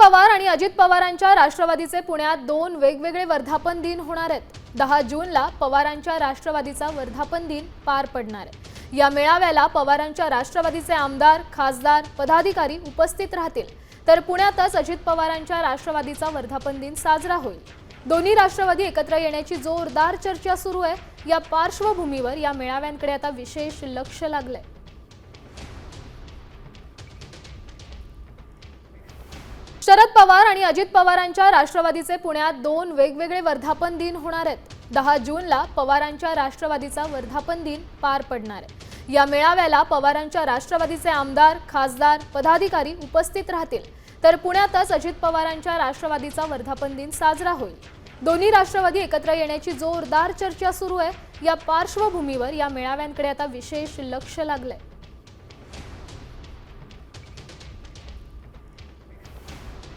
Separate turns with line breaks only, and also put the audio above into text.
पवार आणि अजित पवारांच्या राष्ट्रवादीचे पुण्यात दोन वेगवेगळे वर्धापन दिन होणार आहेत। 10 जूनला पवारांच्या राष्ट्रवादीचा वर्धापन दिन पार पडणार आहे। या मेळाव्याला पवारांच्या राष्ट्रवादीचे आमदार, खासदार, पदाधिकारी उपस्थित राहतील। तर पुण्यातच अजित पवारांच्या राष्ट्रवादीचा वर्धापन दिन साजरा होईल। दोन्ही राष्ट्रवादी एकत्र येण्याची जोरदार चर्चा सुरू आहे। या पार्श्वभूमीवर या मेळाव्यांकडे आता विशेष लक्ष लागलंय। शरद पवार आणि अजित पवारांच्या राष्ट्रवादीचे पुण्यात दोन वेगवेगळे वर्धापन दिन होणार आहेत। 10 जूनला पवारांच्या राष्ट्रवादीचा वर्धापन दिन पार पडणार आहे। या मेळाव्याला पवारांच्या राष्ट्रवादीचे आमदार, खासदार, पदाधिकारी उपस्थित राहतील। तर पुण्यातच अजित पवारांच्या राष्ट्रवादीचा वर्धापन दिन साजरा होईल। दोन्ही राष्ट्रवादी एकत्र येण्याची जोरदार चर्चा सुरू आहे। या पार्श्वभूमीवर या मेळाव्यांकडे आता विशेष लक्ष लागलंय।